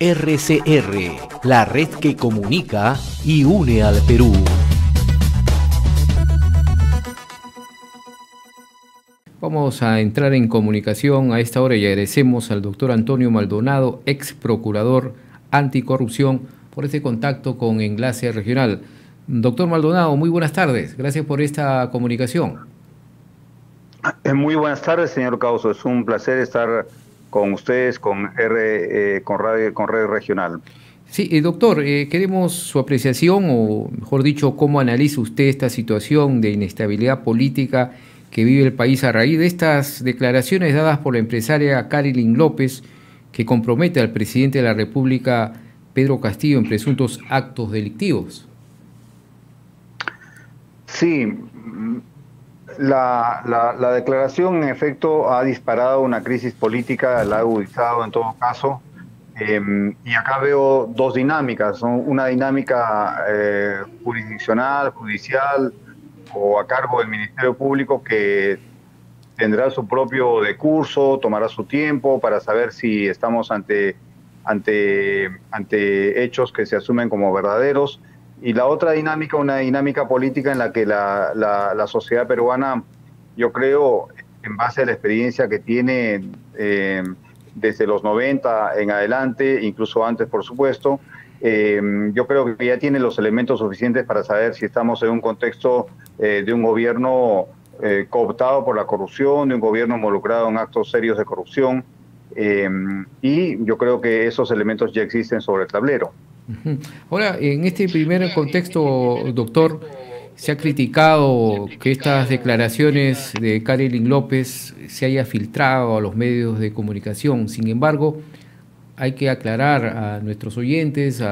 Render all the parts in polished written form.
RCR, la red que comunica y une al Perú. Vamos a entrar en comunicación a esta hora y agradecemos al doctor Antonio Maldonado, ex procurador anticorrupción, por este contacto con Enlace Regional. Doctor Maldonado, muy buenas tardes. Gracias por esta comunicación. Muy buenas tardes, señor Causo. Es un placer estar con ustedes, con Red Regional. Sí, doctor, queremos su apreciación, o mejor dicho, cómo analiza usted esta situación de inestabilidad política que vive el país a raíz de estas declaraciones dadas por la empresaria Carilyn López, que compromete al presidente de la República, Pedro Castillo, en presuntos actos delictivos. Sí, la declaración en efecto ha disparado una crisis política, la ha agudizado en todo caso, y acá veo dos dinámicas, ¿no? Una dinámica jurisdiccional, judicial o a cargo del Ministerio Público, que tendrá su propio decurso, tomará su tiempo para saber si estamos ante hechos que se asumen como verdaderos. Y la otra dinámica, una dinámica política en la que la sociedad peruana, yo creo, en base a la experiencia que tiene desde los 90 en adelante, incluso antes, por supuesto, yo creo que ya tiene los elementos suficientes para saber si estamos en un contexto de un gobierno cooptado por la corrupción, de un gobierno involucrado en actos serios de corrupción, y yo creo que esos elementos ya existen sobre el tablero. Ahora, en este primer contexto, doctor, se ha criticado que estas declaraciones de Carilyn López se haya filtrado a los medios de comunicación. Sin embargo, hay que aclarar a nuestros oyentes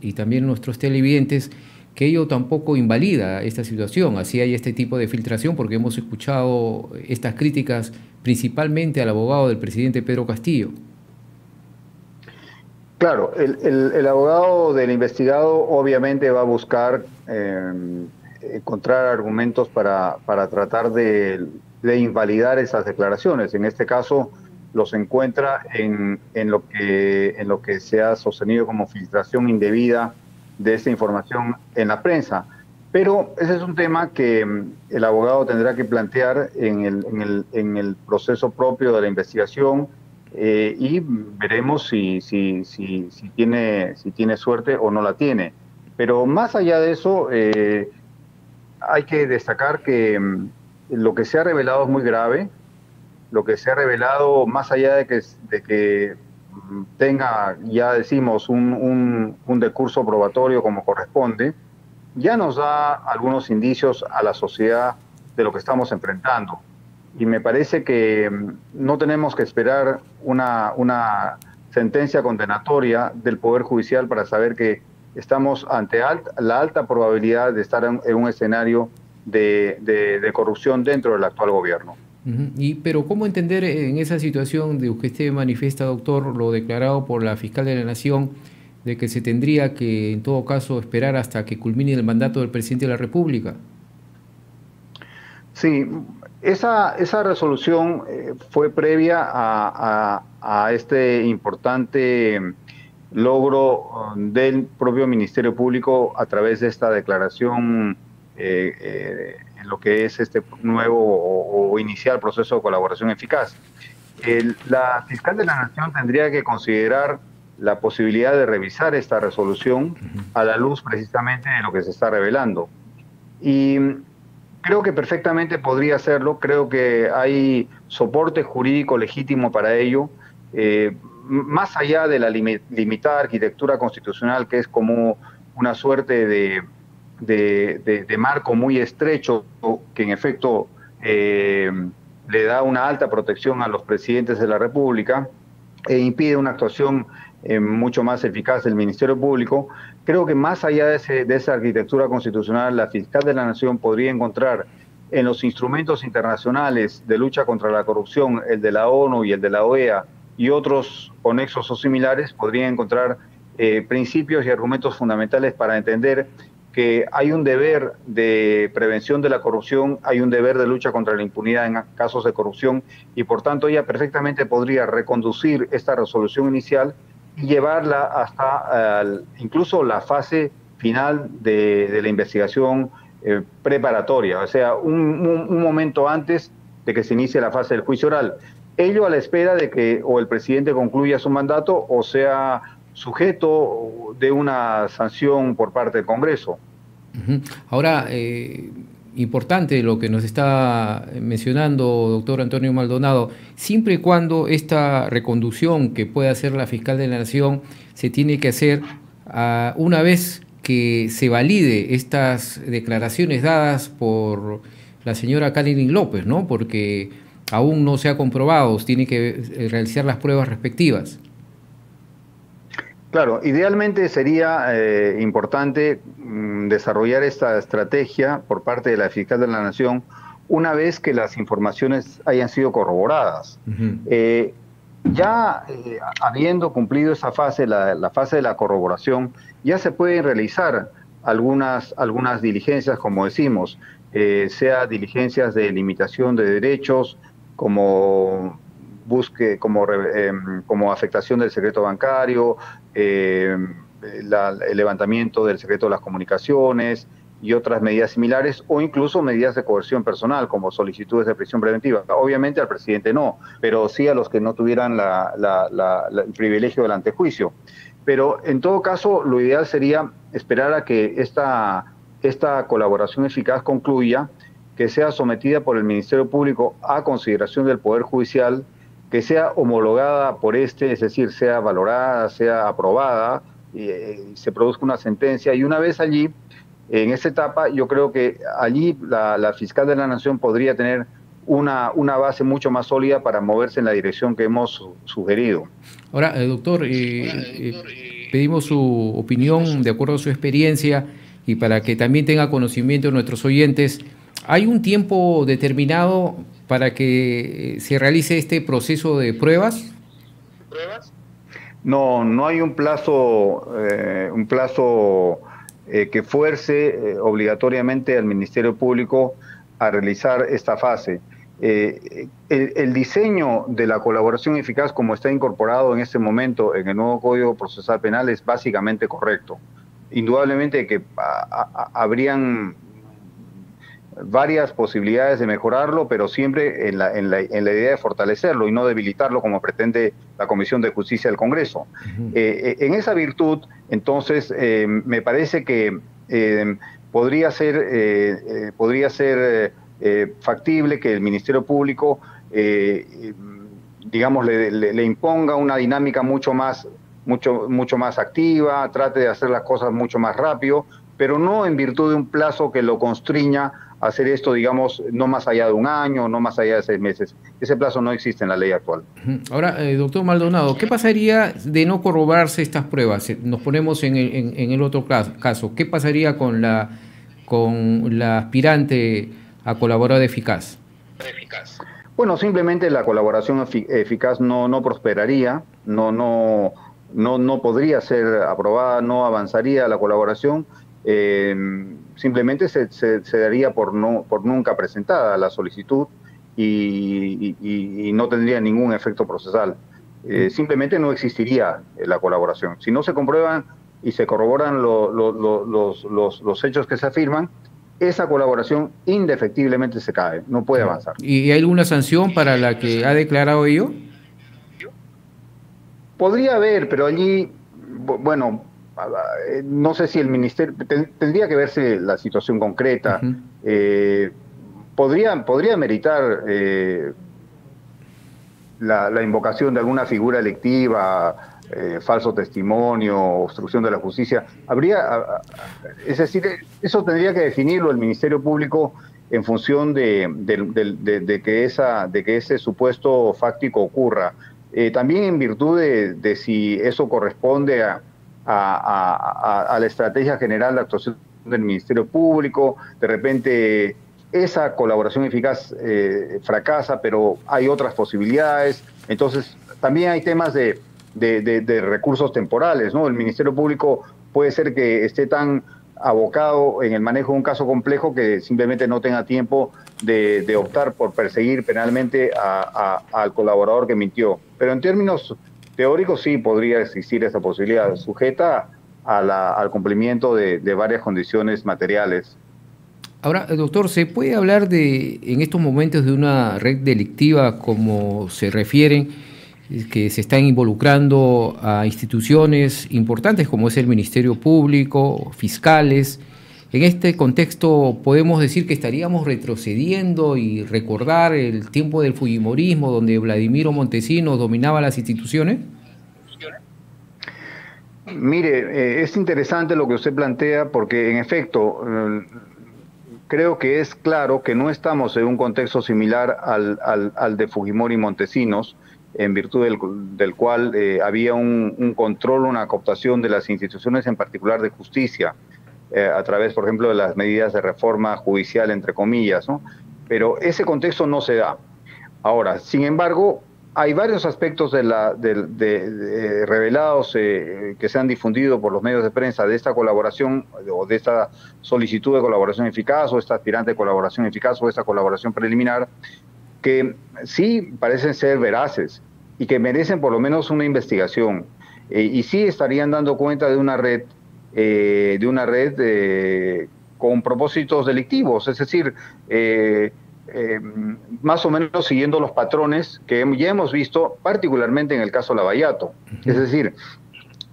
y también a nuestros televidentes que ello tampoco invalida esta situación. Así hay este tipo de filtración, porque hemos escuchado estas críticas principalmente al abogado del presidente Pedro Castillo. Claro, el abogado del investigado obviamente va a buscar encontrar argumentos para tratar de invalidar esas declaraciones. En este caso los encuentra en lo que se ha sostenido como filtración indebida de esta información en la prensa. Pero ese es un tema que el abogado tendrá que plantear en el proceso propio de la investigación, y veremos si tiene suerte o no la tiene. Pero más allá de eso, hay que destacar que lo que se ha revelado es muy grave. Lo que se ha revelado, más allá de que tenga, ya decimos, un decurso probatorio como corresponde, ya nos da algunos indicios a la sociedad de lo que estamos enfrentando. Y me parece que no tenemos que esperar una sentencia condenatoria del Poder Judicial para saber que estamos ante la alta probabilidad de estar en un escenario de corrupción dentro del actual gobierno. Pero ¿cómo entender en esa situación de que usted manifiesta, doctor, lo declarado por la fiscal de la Nación, de que se tendría que, en todo caso, esperar hasta que culmine el mandato del presidente de la República? Sí, esa resolución fue previa a este importante logro del propio Ministerio Público a través de esta declaración en lo que es este nuevo o inicial proceso de colaboración eficaz. La fiscal de la Nación tendría que considerar la posibilidad de revisar esta resolución a la luz precisamente de lo que se está revelando. Y creo que perfectamente podría hacerlo, creo que hay soporte jurídico legítimo para ello, más allá de la limitada arquitectura constitucional, que es como una suerte de marco muy estrecho, que en efecto le da una alta protección a los presidentes de la República e impide una actuación mucho más eficaz del Ministerio Público. Creo que más allá de esa arquitectura constitucional, la fiscal de la Nación podría encontrar en los instrumentos internacionales de lucha contra la corrupción, el de la ONU y el de la OEA y otros conexos o similares, podría encontrar principios y argumentos fundamentales para entender que hay un deber de prevención de la corrupción, hay un deber de lucha contra la impunidad en casos de corrupción, y por tanto ella perfectamente podría reconducir esta resolución inicial y llevarla hasta incluso la fase final de la investigación preparatoria, o sea, un momento antes de que se inicie la fase del juicio oral. Ello a la espera de que o el presidente concluya su mandato o sea sujeto de una sanción por parte del Congreso. Ahora, importante lo que nos está mencionando, doctor Antonio Maldonado, siempre y cuando esta reconducción que pueda hacer la fiscal de la Nación se tiene que hacer una vez que se valide estas declaraciones dadas por la señora Katherine López, ¿no? Porque aún no se ha comprobado, tiene que realizar las pruebas respectivas. Claro, idealmente sería importante desarrollar esta estrategia por parte de la fiscal de la Nación una vez que las informaciones hayan sido corroboradas. Habiendo cumplido esa fase, la fase de la corroboración, ya se pueden realizar algunas diligencias, como decimos, sea diligencias de limitación de derechos, como afectación del secreto bancario, el levantamiento del secreto de las comunicaciones y otras medidas similares, o incluso medidas de coerción personal, como solicitudes de prisión preventiva. Obviamente al presidente no, pero sí a los que no tuvieran el privilegio del antejuicio. Pero en todo caso, lo ideal sería esperar a que esta colaboración eficaz concluya, que sea sometida por el Ministerio Público a consideración del Poder Judicial, que sea homologada por es decir, sea valorada, sea aprobada, y se produzca una sentencia. Y una vez allí, en esa etapa, yo creo que allí la fiscal de la Nación podría tener una base mucho más sólida para moverse en la dirección que hemos sugerido. Ahora, doctor, pedimos su opinión de acuerdo a su experiencia y para que también tenga conocimiento de nuestros oyentes. ¿Hay un tiempo determinado para que se realice este proceso de pruebas? No hay un plazo que fuerce obligatoriamente al Ministerio Público a realizar esta fase. El diseño de la colaboración eficaz, como está incorporado en este momento en el nuevo Código Procesal Penal, es básicamente correcto. Indudablemente que habrían varias posibilidades de mejorarlo, pero siempre en la idea de fortalecerlo y no debilitarlo como pretende la Comisión de Justicia del Congreso. En esa virtud, entonces, me parece que podría ser factible que el Ministerio Público, digamos, le imponga una dinámica mucho más activa, trate de hacer las cosas mucho más rápido, pero no en virtud de un plazo que lo constriña a hacer esto, digamos, no más allá de un año, no más allá de 6 meses. Ese plazo no existe en la ley actual. Ahora, doctor Maldonado, ¿qué pasaría de no corroborarse estas pruebas? Nos ponemos en el otro caso. ¿Qué pasaría con la aspirante a colaborador eficaz? Bueno, simplemente la colaboración eficaz no prosperaría, no podría ser aprobada, no avanzaría la colaboración. Simplemente se daría por nunca presentada la solicitud y no tendría ningún efecto procesal. Simplemente no existiría la colaboración. Si no se comprueban y se corroboran los hechos que se afirman, esa colaboración indefectiblemente se cae, no puede avanzar. ¿Y hay alguna sanción para la que ha declarado ello? Podría haber, pero allí, bueno, no sé si el ministerio, tendría que verse la situación concreta. Podría meritar la invocación de alguna figura electiva, falso testimonio, obstrucción de la justicia. Es decir, eso tendría que definirlo el Ministerio Público en función de que ese supuesto fáctico ocurra. También en virtud de si eso corresponde a la estrategia general de actuación del Ministerio Público. De repente esa colaboración eficaz fracasa, pero hay otras posibilidades. Entonces también hay temas de recursos temporales, ¿no? El Ministerio Público puede ser que esté tan abocado en el manejo de un caso complejo que simplemente no tenga tiempo de optar por perseguir penalmente al colaborador que mintió. Pero en términos teórico sí podría existir esa posibilidad, sujeta al cumplimiento de varias condiciones materiales. Ahora, doctor, ¿se puede hablar en estos momentos de una red delictiva como se refieren, que se están involucrando a instituciones importantes como es el Ministerio Público, fiscales? En este contexto, ¿podemos decir que estaríamos retrocediendo y recordar el tiempo del fujimorismo, donde Vladimiro Montesinos dominaba las instituciones? Mire, es interesante lo que usted plantea porque en efecto creo que es claro que no estamos en un contexto similar al de Fujimori y Montesinos, en virtud del cual había un control, una cooptación de las instituciones, en particular de justicia, a través, por ejemplo, de las medidas de reforma judicial, entre comillas, ¿no? Pero ese contexto no se da. Ahora, sin embargo, hay varios aspectos revelados que se han difundido por los medios de prensa de esta colaboración o de esta solicitud de colaboración eficaz o esta aspirante de colaboración eficaz o esta colaboración preliminar que sí parecen ser veraces y que merecen por lo menos una investigación y sí estarían dando cuenta de una red con propósitos delictivos, es decir, más o menos siguiendo los patrones que ya hemos visto, particularmente en el caso Lavallato. Es decir,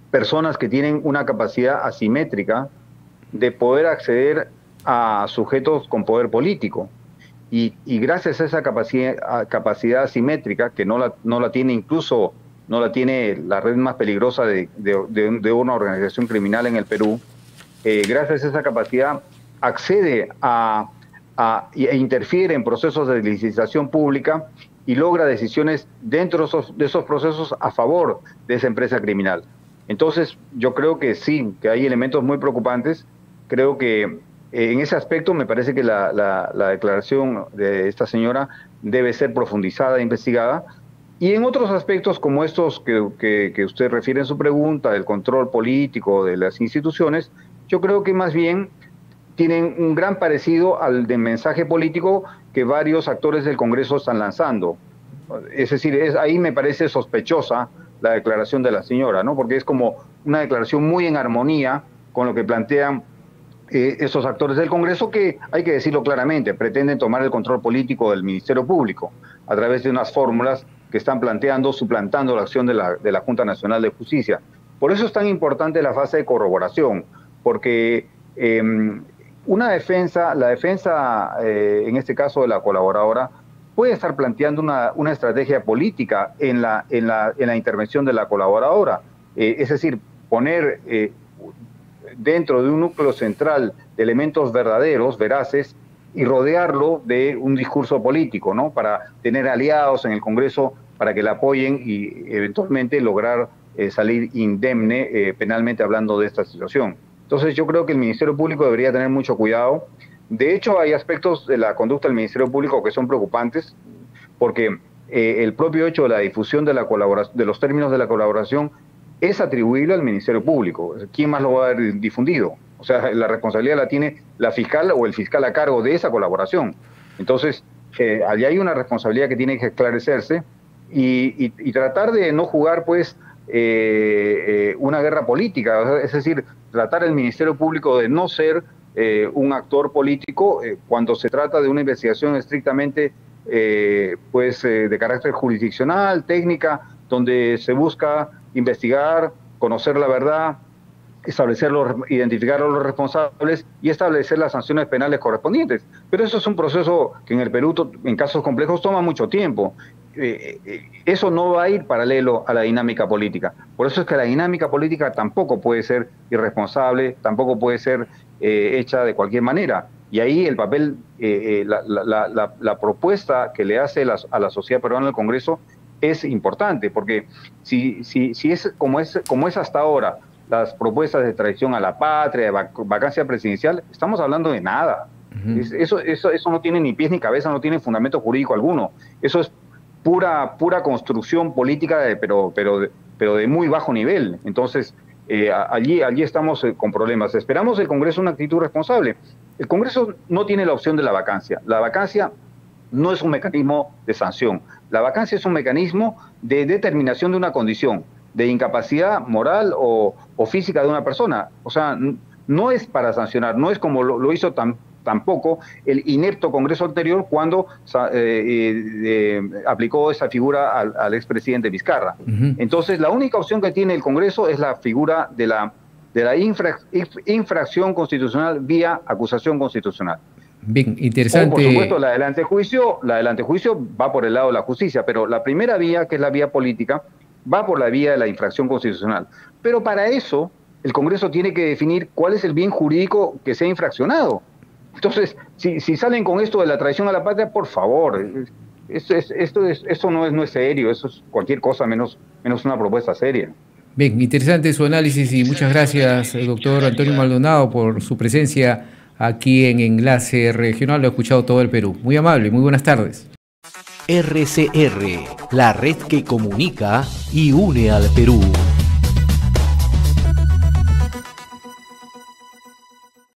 personas que tienen una capacidad asimétrica de poder acceder a sujetos con poder político. Y gracias a esa capacidad asimétrica, que no la tiene incluso, no la tiene la red más peligrosa de una organización criminal en el Perú, gracias a esa capacidad accede e interfiere en procesos de licitación pública y logra decisiones dentro de esos procesos a favor de esa empresa criminal. Entonces, yo creo que sí, que hay elementos muy preocupantes. Creo que en ese aspecto me parece que la declaración de esta señora debe ser profundizada e investigada. Y en otros aspectos como estos que usted refiere en su pregunta, del control político de las instituciones, yo creo que más bien tienen un gran parecido al de mensaje político que varios actores del Congreso están lanzando. Es decir, ahí me parece sospechosa la declaración de la señora, ¿no? Porque es como una declaración muy en armonía con lo que plantean esos actores del Congreso que, hay que decirlo claramente, pretenden tomar el control político del Ministerio Público a través de unas fórmulas que están suplantando la acción de la Junta Nacional de Justicia. Por eso es tan importante la fase de corroboración, porque la defensa, en este caso de la colaboradora, puede estar planteando una estrategia política en la intervención de la colaboradora. Es decir, poner dentro de un núcleo central de elementos verdaderos, veraces, y rodearlo de un discurso político, ¿no? Para tener aliados en el Congreso para que la apoyen y eventualmente lograr salir indemne penalmente hablando de esta situación. Entonces yo creo que el Ministerio Público debería tener mucho cuidado. De hecho, hay aspectos de la conducta del Ministerio Público que son preocupantes, porque el propio hecho de la difusión de los términos de la colaboración es atribuible al Ministerio Público. ¿Quién más lo va a haber difundido? O sea, la responsabilidad la tiene la fiscal o el fiscal a cargo de esa colaboración. Entonces, allí hay una responsabilidad que tiene que esclarecerse y tratar de no jugar, pues, una guerra política. Es decir, tratar el Ministerio Público de no ser un actor político cuando se trata de una investigación estrictamente de carácter jurisdiccional, técnica, donde se busca investigar, conocer la verdad, identificar a los responsables y establecer las sanciones penales correspondientes. Pero eso es un proceso que en el Perú, en casos complejos, toma mucho tiempo. Eso no va a ir paralelo a la dinámica política. Por eso es que la dinámica política tampoco puede ser irresponsable, tampoco puede ser hecha de cualquier manera. Y ahí el papel, la propuesta que le hace a la sociedad peruana al Congreso es importante, porque si es como es hasta ahora, las propuestas de traición a la patria, de vacancia presidencial, estamos hablando de nada. Eso no tiene ni pies ni cabeza, no tiene fundamento jurídico alguno. Eso es pura construcción política, pero de muy bajo nivel. Entonces, allí estamos con problemas. Esperamos del Congreso una actitud responsable. El Congreso no tiene la opción de la vacancia. La vacancia no es un mecanismo de sanción. La vacancia es un mecanismo de determinación de una condición, de incapacidad moral o física de una persona. O sea, no es para sancionar, no es como lo hizo tampoco el inepto Congreso anterior cuando aplicó esa figura al expresidente Vizcarra. Entonces, la única opción que tiene el Congreso es la figura de la infracción constitucional vía acusación constitucional. Bien, interesante. O, por supuesto, la del antejuicio va por el lado de la justicia, pero la primera vía, que es la vía política, va por la vía de la infracción constitucional. Pero para eso, el Congreso tiene que definir cuál es el bien jurídico que sea infraccionado. Entonces, si salen con esto de la traición a la patria, por favor, eso no es serio, eso es cualquier cosa menos una propuesta seria. Bien, interesante su análisis y muchas gracias, doctor Antonio Maldonado, por su presencia aquí en Enlace Regional. Lo ha escuchado todo el Perú. Muy amable, muy buenas tardes. RCR, la red que comunica y une al Perú.